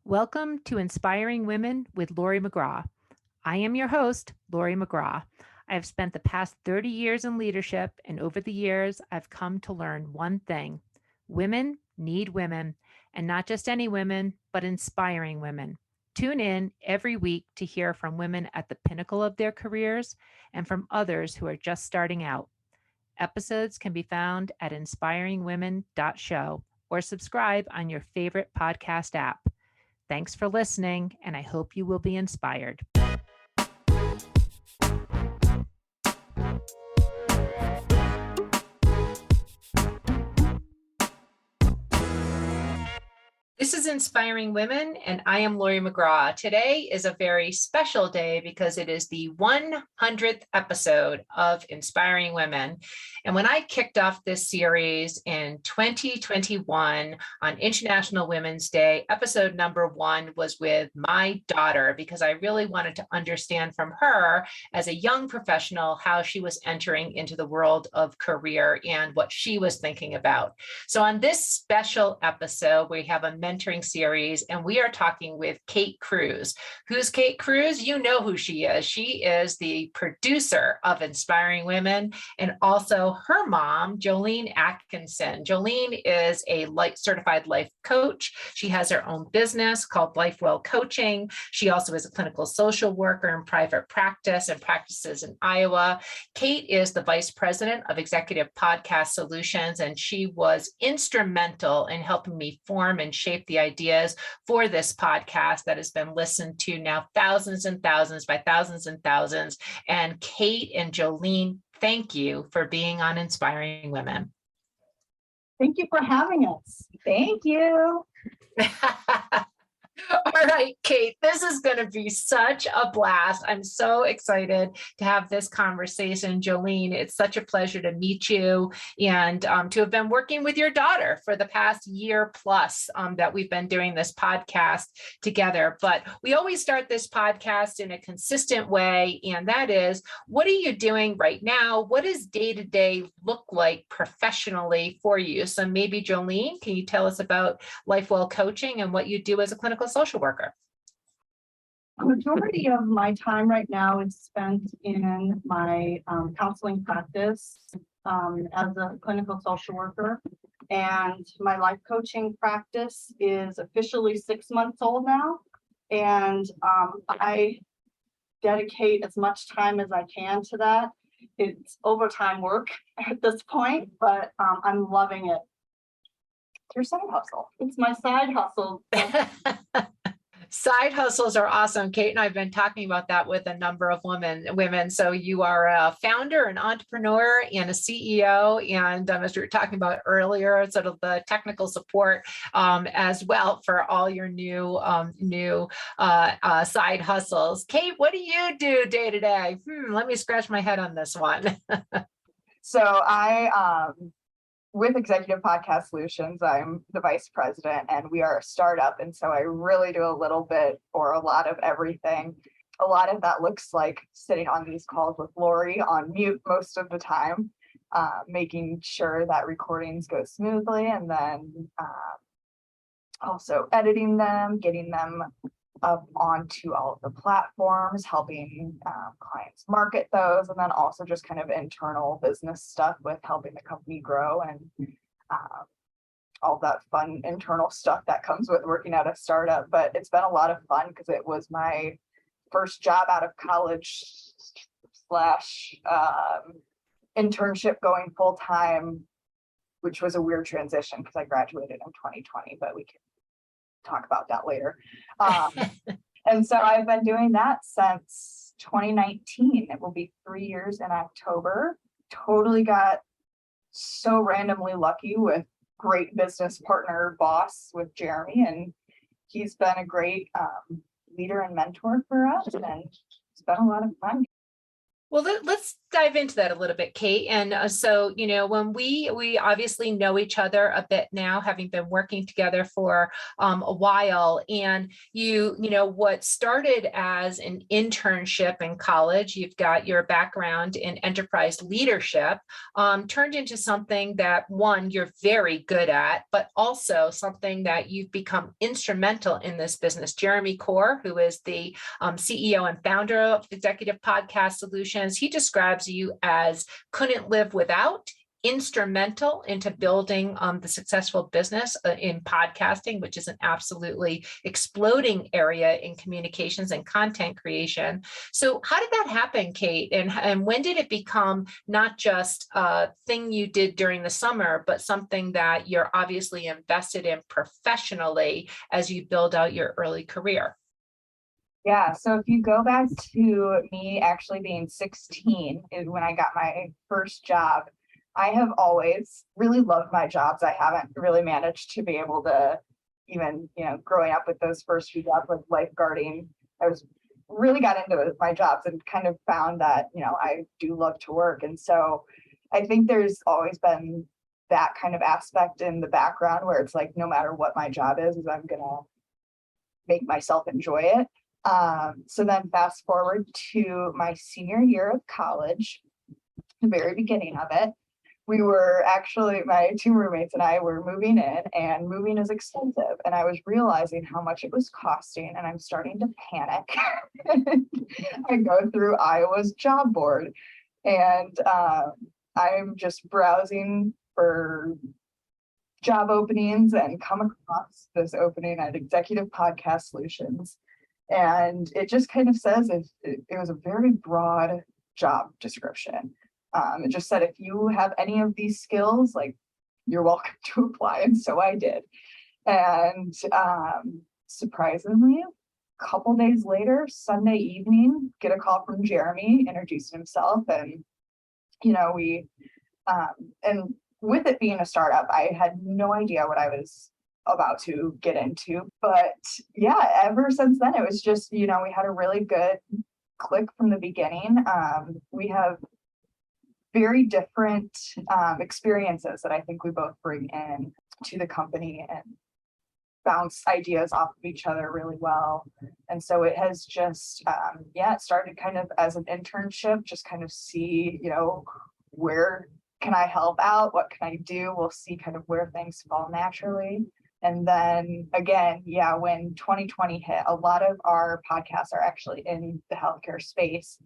Welcome to Inspiring Women with Laurie McGraw. I am your host, Laurie McGraw. I have spent the past 30 years in leadership, and over the years, I've come to learn one thing. Women need women, and not just any women, but inspiring women. Tune in every week to hear from women at the pinnacle of their careers and from others who are just starting out. Episodes can be found at inspiringwomen.show or subscribe on your favorite podcast app. Thanks for listening, and I hope you will be inspired. This is Inspiring Women, and I am Laurie McGraw. Today is a very special day because it is the 100th episode of Inspiring Women. And when I kicked off this series in 2021 on International Women's Day, episode number 1 was with my daughter because I really wanted to understand from her as a young professional how she was entering into the world of career and what she was thinking about. So on this special episode, we have a mentoring series, and we are talking with Kate Kruse. Who's Kate Kruse? You know who she is. She is the producer of Inspiring Women and also her mom, Jolene Atkinson. Jolene is a certified life coach. She has her own business called Life Well Coaching. She also is a clinical social worker in private practice and practices in Iowa. Kate is the vice president of Executive Podcast Solutions, and she was instrumental in helping me form and shape the ideas for this podcast that has been listened to now thousands and thousands by thousands and thousands. And Kate and Jolene, thank you for being on Inspiring Women. Thank you for having us. Thank you. All right, Kate, this is going to be such a blast. I'm so excited to have this conversation. Jolene, it's such a pleasure to meet you and to have been working with your daughter for the past year plus that we've been doing this podcast together. But we always start this podcast in a consistent way, and that is, what are you doing right now? What does day-to-day look like professionally for you? So maybe, Jolene, can you tell us about Life Well Coaching and what you do as a clinical social worker? A majority of my time right now is spent in my counseling practice as a clinical social worker. And my life coaching practice is officially 6 months old now. And I dedicate as much time as I can to that. It's overtime work at this point, but I'm loving it. Your side hustle. It's my side hustle. Side hustles are awesome. Kate and I have been talking about that with a number of women. So you are a founder, an entrepreneur, and a CEO. And as we were talking about earlier, sort of the technical support as well for all your new side hustles. Kate, what do you do day to day? Let me scratch my head on this one. So I with Executive Podcast Solutions, I'm the vice president, and we are a startup. And so I really do a little bit or a lot of everything. A lot of that looks like sitting on these calls with Laurie on mute most of the time, making sure that recordings go smoothly, and then also editing them, getting them up onto all of the platforms, helping clients market those, and then also just kind of internal business stuff with helping the company grow and all that fun internal stuff that comes with working at a startup. But it's been a lot of fun because it was my first job out of college / internship going full time, which was a weird transition because I graduated in 2020, but we can talk about that later. And so I've been doing that since 2019. It will be 3 years in October. Totally got so randomly lucky with great business partner boss with Jeremy, and he's been a great leader and mentor for us, and it's been a lot of fun. Well, let's dive into that a little bit, Kate. And so, when we obviously know each other a bit now, having been working together for a while, and what started as an internship in college, you've got your background in enterprise leadership, turned into something that, one, you're very good at, but also something that you've become instrumental in this business. Jeremy Core, who is the CEO and founder of Executive Podcast Solutions, he describes you as couldn't live without, instrumental into building the successful business in podcasting, which is an absolutely exploding area in communications and content creation. So how did that happen, Kate? And when did it become not just a thing you did during the summer, but something that you're obviously invested in professionally as you build out your early career? Yeah, so if you go back to me actually being 16 is when I got my first job. I have always really loved my jobs. I haven't really managed to be able to even, growing up with those first few jobs like lifeguarding, I was really got into my jobs and kind of found that, I do love to work. And so I think there's always been that kind of aspect in the background where it's like, no matter what my job is I'm gonna make myself enjoy it. So then fast forward to my senior year of college, the very beginning of it, my two roommates and I were moving in, and moving is expensive. And I was realizing how much it was costing, and I'm starting to panic. I go through Iowa's job board, and I'm just browsing for job openings and come across this opening at Executive Podcast Solutions. And it just kind of says it was a very broad job description. It just said, if you have any of these skills, like, you're welcome to apply. And so I did. And surprisingly, a couple days later, Sunday evening, get a call from Jeremy introducing himself. And, and with it being a startup, I had no idea what I was about to get into. But yeah, ever since then, it was just, we had a really good click from the beginning. We have very different experiences that I think we both bring in to the company and bounce ideas off of each other really well. And so it has just, it started kind of as an internship, just kind of see, where can I help out? What can I do? We'll see kind of where things fall naturally. And then again, when 2020 hit, a lot of our podcasts are actually in the healthcare space.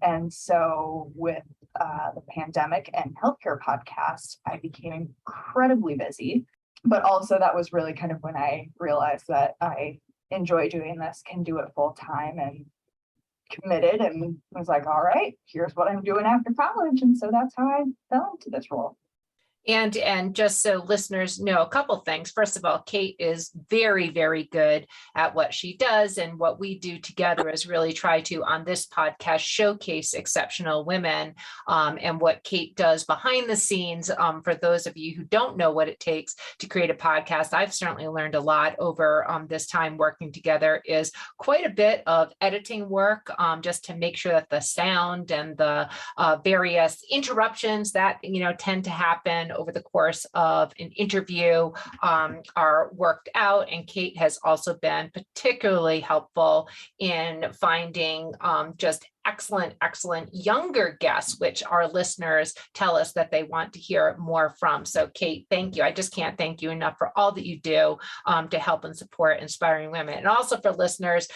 And so with the pandemic and healthcare podcasts, I became incredibly busy. But also that was really kind of when I realized that I enjoy doing this, can do it full time, and committed, and was like, all right, here's what I'm doing after college. And so that's how I fell into this role. And just so listeners know a couple things. First of all, Kate is very, very good at what she does. And what we do together is really try to, on this podcast, showcase exceptional women, and what Kate does behind the scenes. For those of you who don't know what it takes to create a podcast, I've certainly learned a lot over this time working together, is quite a bit of editing work, just to make sure that the sound and the various interruptions that, tend to happen over the course of an interview are worked out. And Kate has also been particularly helpful in finding just excellent younger guests, which our listeners tell us that they want to hear more from. So Kate, thank you. I just can't thank you enough for all that you do to help and support inspiring women. And also for listeners,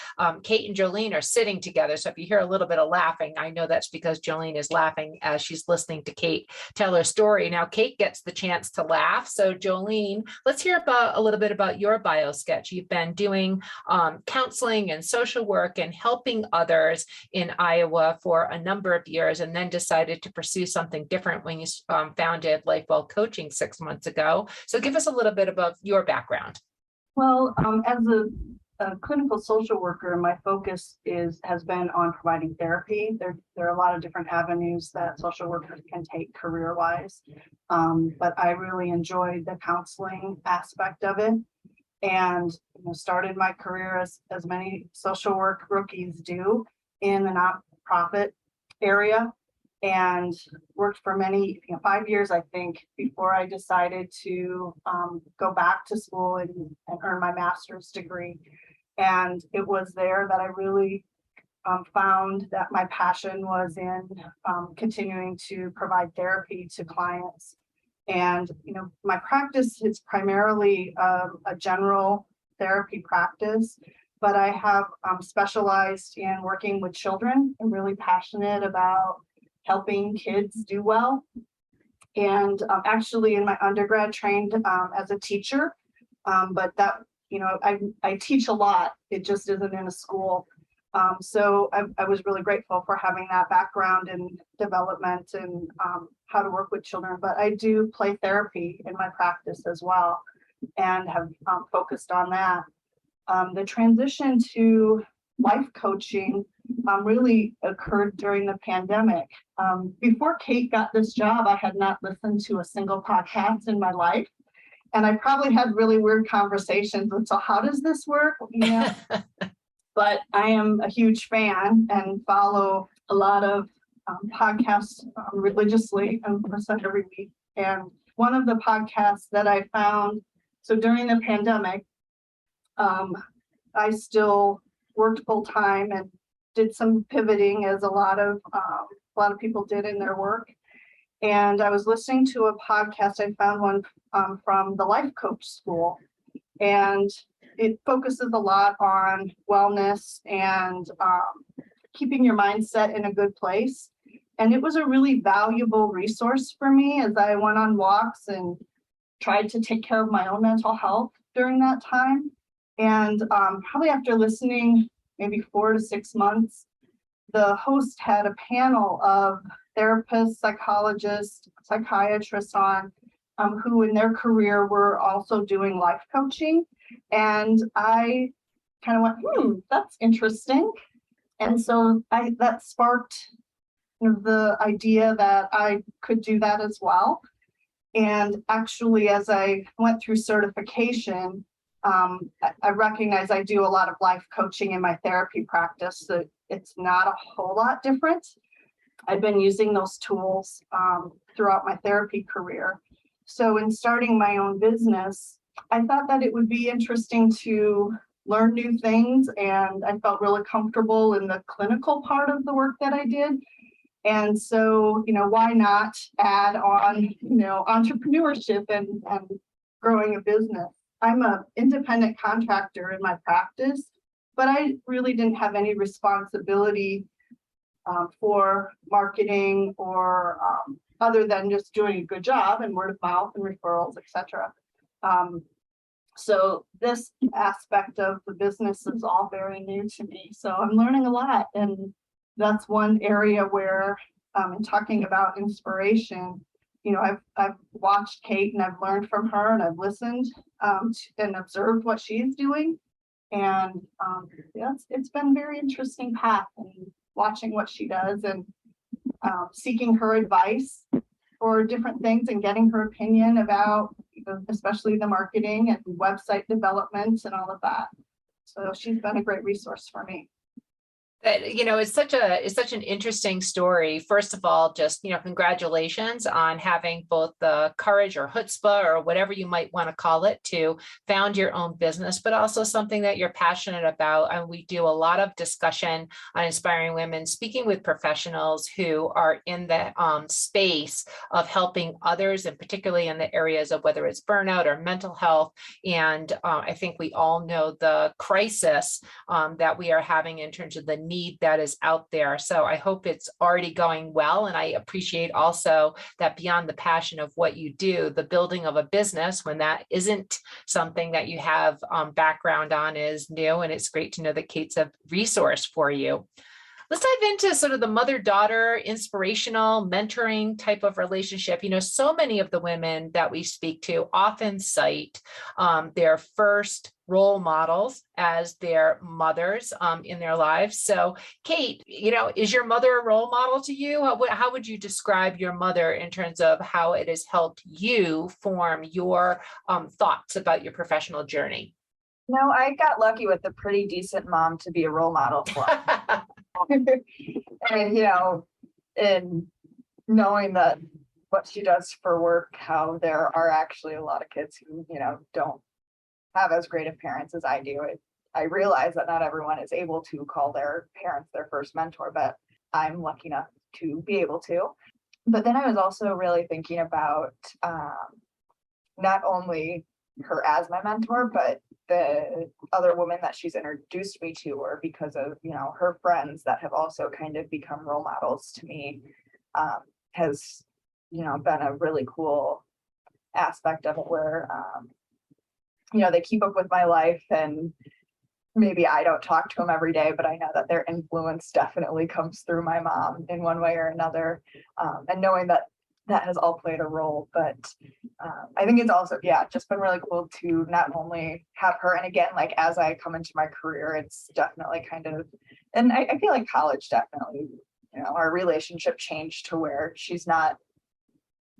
Kate and Jolene are sitting together. So if you hear a little bit of laughing, I know that's because Jolene is laughing as she's listening to Kate tell her story. Now, Kate gets the chance to laugh. So Jolene, let's hear a little bit about your bio sketch. You've been doing counseling and social work and helping others in Iowa for a number of years, and then decided to pursue something different when you founded LifeWell Coaching 6 months ago. So give us a little bit about your background. Well, as a clinical social worker, my focus has been on providing therapy. There are a lot of different avenues that social workers can take career-wise, but I really enjoyed the counseling aspect of it, and started my career as many social work rookies do in the nonprofit area, and worked for many, 5 years, I think, before I decided to go back to school and earn my master's degree. And it was there that I really found that my passion was in continuing to provide therapy to clients. And, my practice is primarily a general therapy practice, but I have specialized in working with children. I'm really passionate about helping kids do well. And actually in my undergrad trained as a teacher, but that, I teach a lot. It just isn't in a school. So I was really grateful for having that background in development and how to work with children. But I do play therapy in my practice as well, and have focused on that. The transition to life coaching really occurred during the pandemic. Before Kate got this job, I had not listened to a single podcast in my life. And I probably had really weird conversations. And so how does this work? But I am a huge fan and follow a lot of podcasts religiously, every week. And one of the podcasts that I found, so during the pandemic, I still worked full time and did some pivoting, as a lot of people did in their work. And I was listening to a podcast. I found one from the Life Coach School, and it focuses a lot on wellness and keeping your mindset in a good place. And it was a really valuable resource for me as I went on walks and tried to take care of my own mental health during that time. And probably after listening maybe 4 to 6 months, the host had a panel of therapists, psychologists, psychiatrists on who in their career were also doing life coaching. And I kind of went, that's interesting. And so that sparked the idea that I could do that as well. And actually, as I went through certification, I recognize I do a lot of life coaching in my therapy practice, so it's not a whole lot different. I've been using those tools throughout my therapy career. So in starting my own business, I thought that it would be interesting to learn new things, and I felt really comfortable in the clinical part of the work that I did. And so, why not add on, entrepreneurship and growing a business? I'm an independent contractor in my practice, but I really didn't have any responsibility for marketing or other than just doing a good job and word of mouth and referrals, etc. So this aspect of the business is all very new to me. So I'm learning a lot. And that's one area where, in talking about inspiration, I've watched Kate and I've learned from her, and I've listened and observed what she's doing. And it's been a very interesting path, and watching what she does and seeking her advice for different things and getting her opinion about, especially the marketing and website development and all of that. So she's been a great resource for me. It's such an interesting story. First of all, just, congratulations on having both the courage or chutzpah or whatever you might want to call it to found your own business, but also something that you're passionate about. And we do a lot of discussion on inspiring women, speaking with professionals who are in the space of helping others, and particularly in the areas of whether it's burnout or mental health. And I think we all know the crisis that we are having in terms of the need that is out there. So I hope it's already going well. And I appreciate also that beyond the passion of what you do, the building of a business, when that isn't something that you have background on, is new. And it's great to know that Kate's a resource for you. Let's dive into sort of the mother-daughter inspirational mentoring type of relationship. So many of the women that we speak to often cite their first role models as their mothers in their lives. So Kate, is your mother a role model to you? How would you describe your mother in terms of how it has helped you form your thoughts about your professional journey? I got lucky with a pretty decent mom to be a role model for. And, in knowing that what she does for work, how there are actually a lot of kids who, don't have as great of parents as I do. I realize that not everyone is able to call their parents their first mentor, but I'm lucky enough to be able to. But then I was also really thinking about not only her as my mentor, but the other women that she's introduced me to, or because of, her friends that have also kind of become role models to me, has, been a really cool aspect of it where, they keep up with my life, and maybe I don't talk to them every day, but I know that their influence definitely comes through my mom in one way or another. And knowing that has all played a role, but I think it's also, just been really cool to not only have her, and again, like as I come into my career, it's definitely kind of, and I feel like college definitely, our relationship changed to where she's not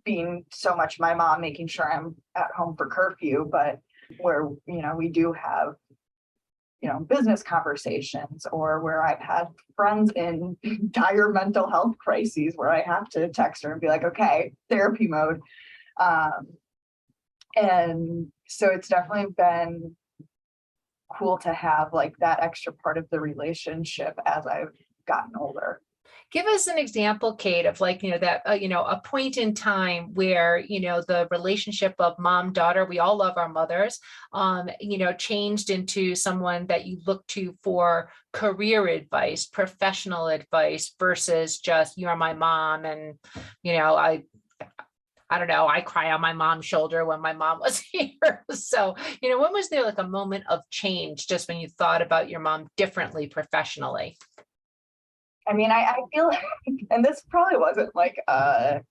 being so much my mom, making sure I'm at home for curfew, but where, we do have, business conversations, or where I've had friends in dire mental health crises where I have to text her and be like, okay, therapy mode. And so it's definitely been cool to have like that extra part of the relationship as I've gotten older. Give us an example, Kate, of like, that, a point in time where, the relationship of mom, daughter, we all love our mothers, changed into someone that you look to for career advice, professional advice, versus just, you're my mom. And, I don't know, I cry on my mom's shoulder when my mom was here. So, when was there like a moment of change just when you thought about your mom differently professionally? I mean, I feel like, and this probably wasn't like a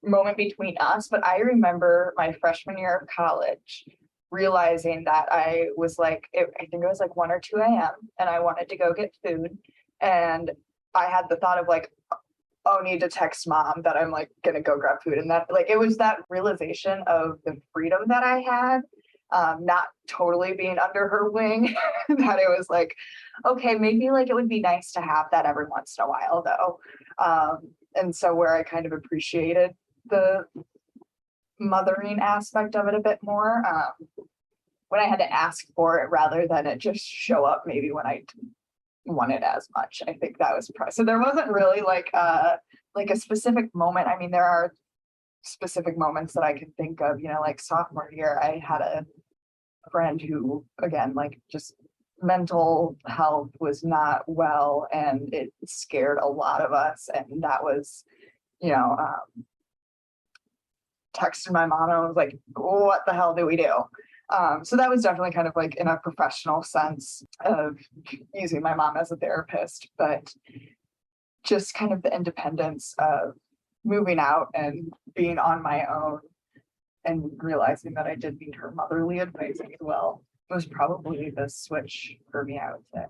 moment between us, but I remember my freshman year of college realizing that I was like, I think it was like 1 or 2 a.m. and I wanted to go get food. And I had the thought of like, oh, need to text mom that I'm like gonna go grab food. And that like, it was that realization of the freedom that I had, not totally being under her wing, that it was like, okay, maybe like it would be nice to have that every once in a while though. And so where I kind of appreciated the mothering aspect of it a bit more, when I had to ask for it rather than it just show up maybe when I want it as much. I think that was so there wasn't really like a specific moment. I mean, there are specific moments that I can think of, like sophomore year, I had a friend who, again, like just mental health was not well, and it scared a lot of us. And that was, texted my mom and I was like, what the hell do we do? So that was definitely kind of like in a professional sense of using my mom as a therapist, but just kind of the independence of moving out and being on my own and realizing that I did need her motherly advice as well was probably the switch for me, I would say.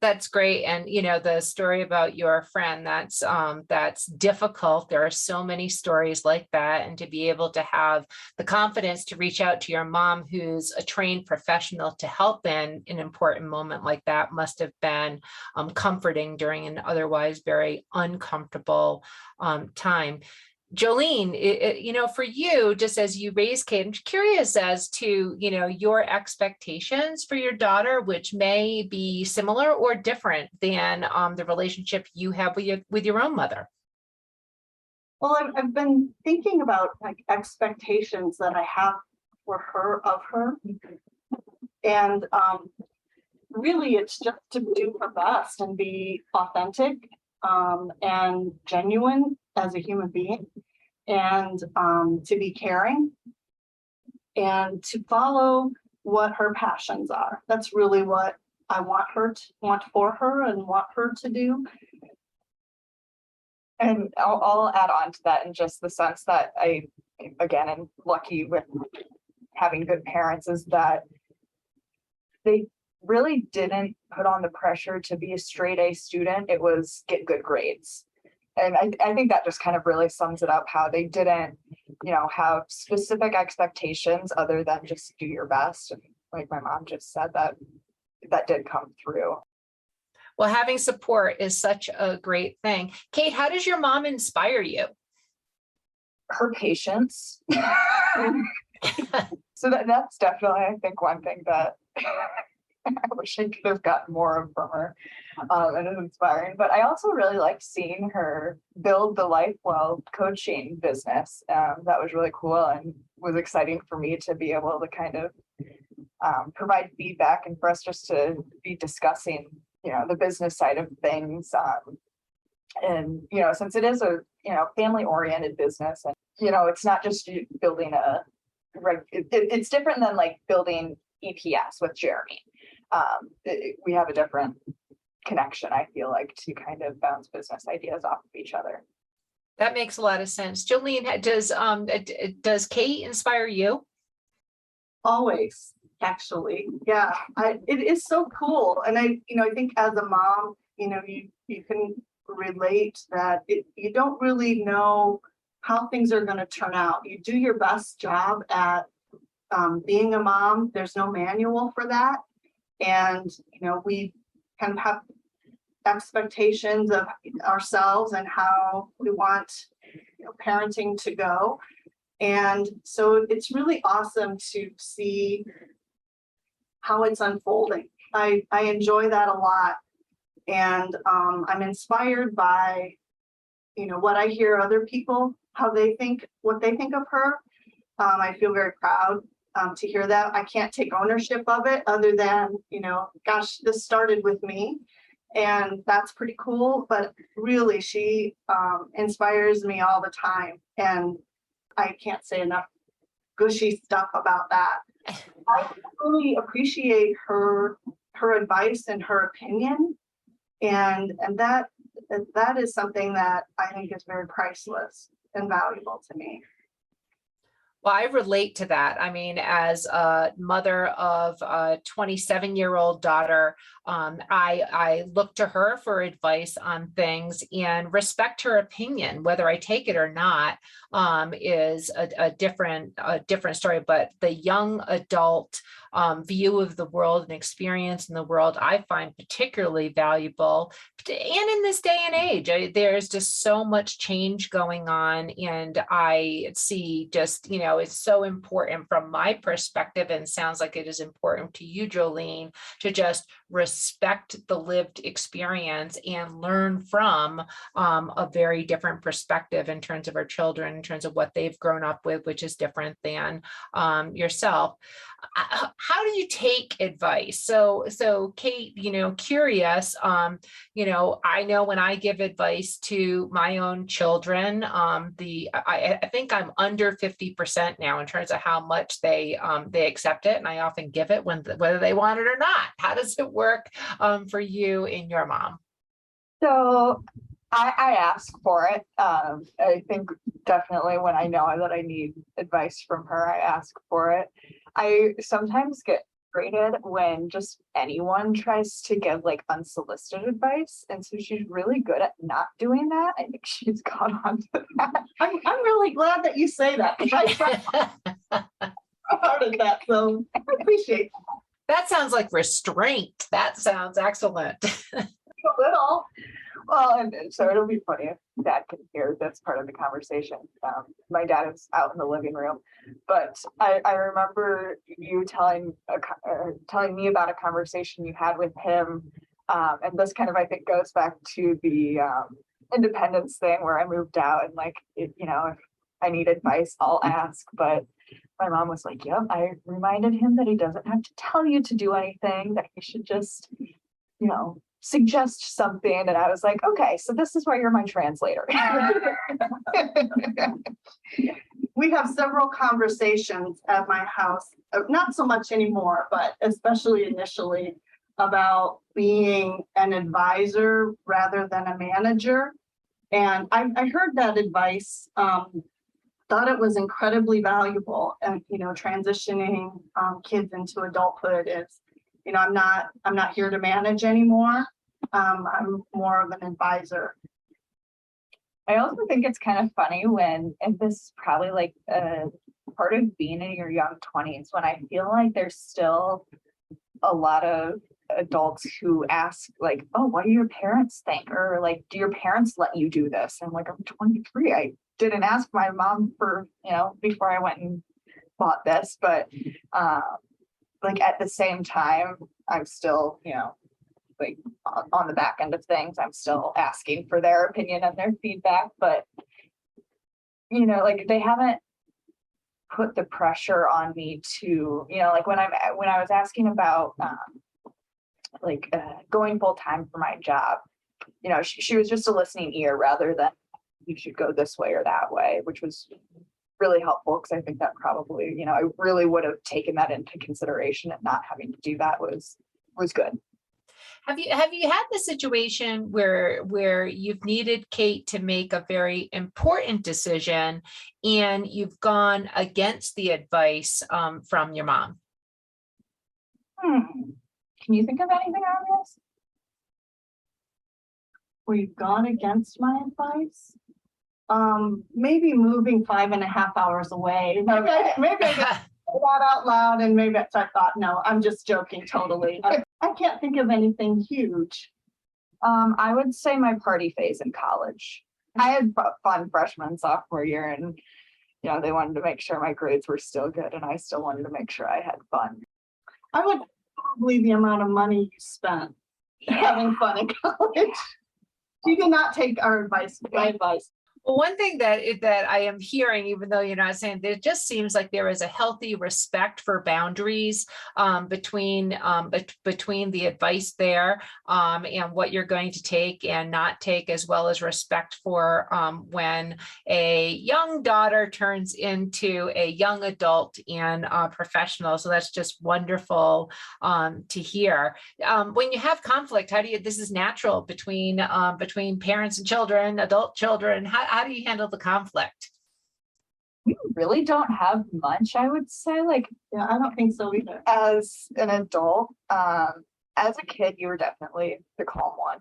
That's great. And, the story about your friend, that's difficult. There are so many stories like that. And to be able to have the confidence to reach out to your mom, who's a trained professional, to help in an important moment like that must have been comforting during an otherwise very uncomfortable time. Jolene, for you, just as you raise Kate, I'm curious as to, your expectations for your daughter, which may be similar or different than the relationship you have with your own mother. Well, I've been thinking about like expectations that I have for her, of her. And really it's just to do her best and be authentic and genuine as a human being, and to be caring and to follow what her passions are. That's really what I want for her and want her to do. And I'll add on to that in just the sense that I, again, am lucky with having good parents, is that they really didn't put on the pressure to be a straight A student. It was get good grades. And I think that just kind of really sums it up, how they didn't, have specific expectations other than just do your best. And like my mom just said, that did come through. Well, having support is such a great thing. Kate, how does your mom inspire you? Her patience. So that's definitely, I think, one thing that I wish I could have gotten more of from her. And it's inspiring. But I also really like seeing her build the Life Well coaching business. That was really cool and was exciting for me to be able to kind of provide feedback and for us just to be discussing, the business side of things. And, since it is a, family oriented business and, it's not just building it's different than like building EPS with Jeremy. We have a different connection, I feel like, to kind of bounce business ideas off of each other. That makes a lot of sense. Jolene, does Kate inspire you? Always, actually. Yeah, it is so cool. And I think as a mom, you can relate that you don't really know how things are going to turn out. You do your best job at being a mom. There's no manual for that. And, we kind of have expectations of ourselves and how we want parenting to go. And so it's really awesome to see how it's unfolding. I enjoy that a lot. And I'm inspired by, what I hear other people, what they think of her. I feel very proud to hear that. I can't take ownership of it other than, gosh, this started with me. And that's pretty cool. But really, she inspires me all the time. And I can't say enough gushy stuff about that. I really appreciate her advice and her opinion. And that is something that I think is very priceless and valuable to me. Well, I relate to that. I mean, as a mother of a 27-year-old daughter, I look to her for advice on things and respect her opinion. Whether I take it or not is a different story. But the young adult view of the world and experience in the world, I find particularly valuable. And in this day and age, there's just so much change going on, and I see just, it's so important from my perspective, and sounds like it is important to you, Jolene, to just respect the lived experience and learn from a very different perspective in terms of our children, in terms of what they've grown up with, which is different than yourself. How do you take advice? So Kate, curious, I know when I give advice to my own children, I think I'm under 50% now in terms of how much they accept it. And I often give it whether they want it or not. How does it work for you and your mom? So I ask for it. I think definitely when I know that I need advice from her, I ask for it. I sometimes get frustrated when just anyone tries to give like unsolicited advice. And so she's really good at not doing that. I think she's caught on to that. I'm really glad that you say that, because I try hard at that. So I appreciate that. That sounds like restraint. That sounds excellent. A little. Well, and so it'll be funny if Dad can hear this part of the conversation. My dad is out in the living room, but I remember you telling me about a conversation you had with him, and this kind of, I think, goes back to the independence thing where I moved out and if I need advice, I'll ask. But my mom was like, "Yep." I reminded him that he doesn't have to tell you to do anything; that he should just, suggest something. And I was like, okay, so this is why you're my translator. We have several conversations at my house, not so much anymore, but especially initially, about being an advisor rather than a manager. And I heard that advice, thought it was incredibly valuable. And, transitioning kids into adulthood is, I'm not here to manage anymore. I'm more of an advisor. I also think it's kind of funny and this is probably like a part of being in your young 20s, when I feel like there's still a lot of adults who ask like, oh, what do your parents think? Or like, do your parents let you do this? And like, I'm 23. I didn't ask my mom for, before I went and bought this, but like at the same time, I'm still, like on the back end of things, I'm still asking for their opinion and their feedback, but like they haven't put the pressure on me to, like when I was asking about going full time for my job, she was just a listening ear rather than you should go this way or that way, which was really helpful because I think that probably, I really would have taken that into consideration, and not having to do that was good. Have you had the situation where you've needed Kate to make a very important decision and you've gone against the advice from your mom? Can you think of anything on this? We've gone against my advice. Maybe moving 5.5 hours away. Okay. Maybe I got that out loud, and maybe I thought, no, I'm just joking totally. I can't think of anything huge. I would say my party phase in college. I had fun freshman, sophomore year, and they wanted to make sure my grades were still good, and I still wanted to make sure I had fun. I would probably the amount of money you spent having fun in college. You did not take my advice. Well, one thing that I am hearing, even though you're not saying, it just seems like there is a healthy respect for boundaries between the advice there and what you're going to take and not take, as well as respect for when a young daughter turns into a young adult and professional. So that's just wonderful to hear. When you have conflict, this is natural between parents and children, adult children. How do you handle the conflict? We really don't have much, I would say. Yeah, I don't think so either. As an adult, as a kid, you were definitely the calm one.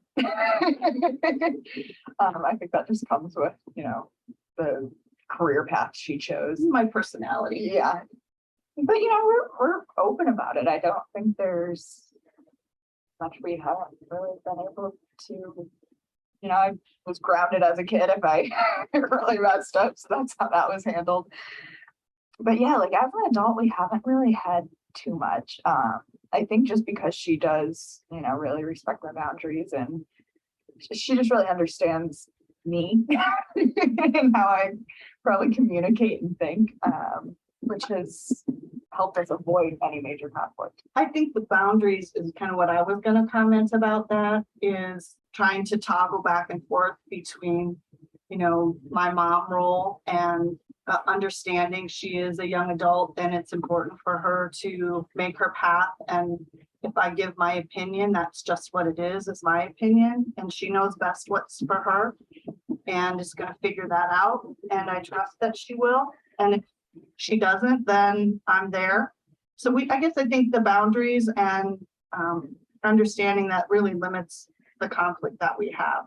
I think that just comes with, the career path she chose. My personality. Yeah. But, we're open about it. I don't think there's much we haven't really been able to. I was grounded as a kid if I really messed up. So that's how that was handled. But yeah, as an adult, we haven't really had too much. I think just because she does, really respect my boundaries, and she just really understands me and how I probably communicate and think, which has helped us avoid any major conflict. I think the boundaries is kind of what I was going to comment about. That is trying to toggle back and forth between, my mom role and understanding she is a young adult and it's important for her to make her path. And if I give my opinion, that's just what it is my opinion. And she knows best what's for her and is going to figure that out. And I trust that she will. And if she doesn't, then I'm there. So I think the boundaries and understanding that really limits the conflict that we have.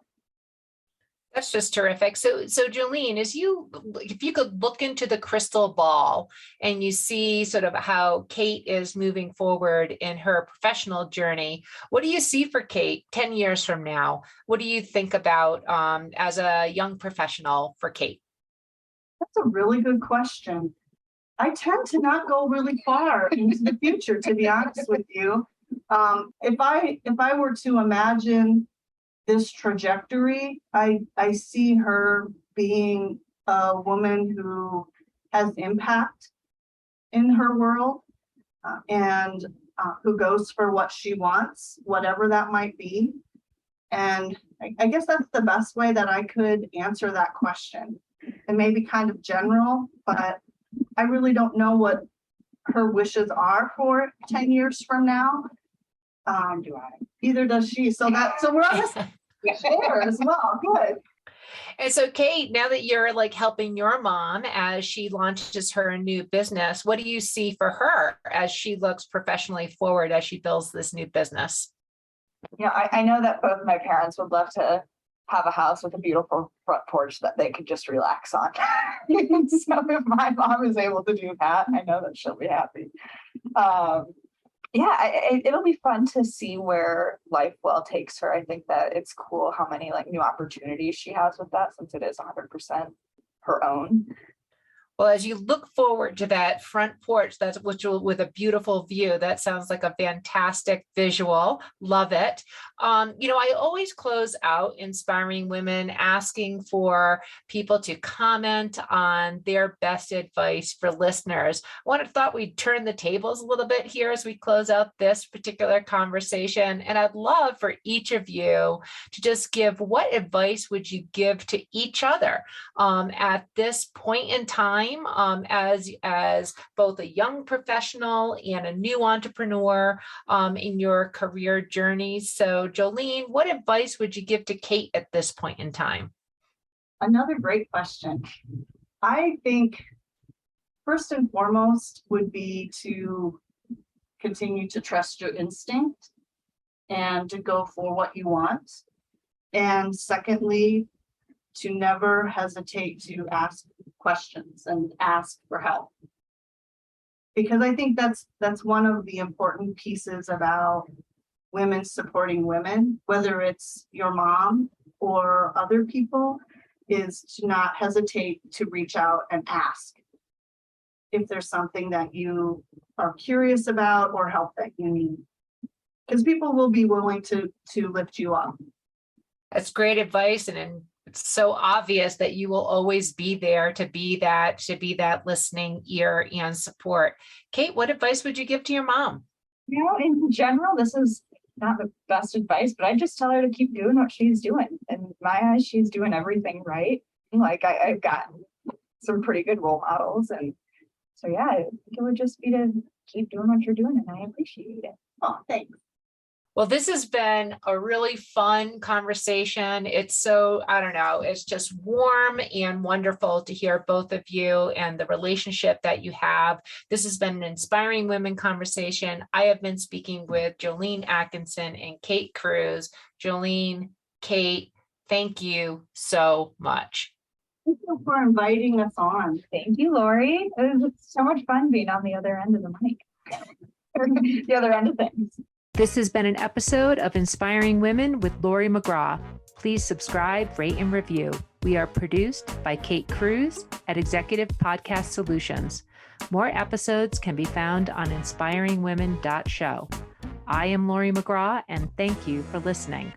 That's just terrific. So Jolene, if you could look into the crystal ball and you see sort of how Kate is moving forward in her professional journey, what do you see for Kate 10 years from now? What do you think about as a young professional for Kate? That's a really good question. I tend to not go really far into the future, to be honest with you. If I were to imagine this trajectory, I see her being a woman who has impact in her world and who goes for what she wants, whatever that might be. And I guess that's the best way that I could answer that question. It may be kind of general, but I really don't know what her wishes are for 10 years from now. Do I? Either does she. So we're on this share as well. Good. And so, Kate, now that you're helping your mom as she launches her new business, what do you see for her as she looks professionally forward as she builds this new business? I know that both my parents would love to have a house with a beautiful front porch that they could just relax on. So if my mom is able to do that, I know that she'll be happy. It'll be fun to see where life well takes her. I think that it's cool how many like new opportunities she has with that, since it is 100% her own. Well, as you look forward to that front porch, with a beautiful view, that sounds like a fantastic visual. Love it. I always close out Inspiring Women asking for people to comment on their best advice for listeners. Thought we'd turn the tables a little bit here as we close out this particular conversation. And I'd love for each of you to just give, what advice would you give to each other at this point in time? As both a young professional and a new entrepreneur in your career journey. So Jolene, what advice would you give to Kate at this point in time? Another great question. I think first and foremost would be to continue to trust your instinct and to go for what you want. And secondly, to never hesitate to ask questions and ask for help. Because I think that's one of the important pieces about women supporting women, whether it's your mom or other people, is to not hesitate to reach out and ask if there's something that you are curious about or help that you need. Because people will be willing to lift you up. That's great advice, and it's so obvious that you will always be there to be that listening ear and support. Kate, what advice would you give to your mom? In general, this is not the best advice, but I just tell her to keep doing what she's doing. In my eyes, she's doing everything right. Like I've gotten some pretty good role models, and so I think it would just be to keep doing what you're doing, and I appreciate it. Oh, thanks. Well, this has been a really fun conversation. It's it's just warm and wonderful to hear both of you and the relationship that you have. This has been an Inspiring Women conversation. I have been speaking with Jolene Atkinson and Kate Kruse. Jolene, Kate, thank you so much. Thank you for inviting us on. Thank you, Laurie. It was so much fun being on the other end of the mic. The other end of things. This has been an episode of Inspiring Women with Laurie McGraw. Please subscribe, rate, and review. We are produced by Kate Kruse at Executive Podcast Solutions. More episodes can be found on inspiringwomen.show. I am Laurie McGraw, and thank you for listening.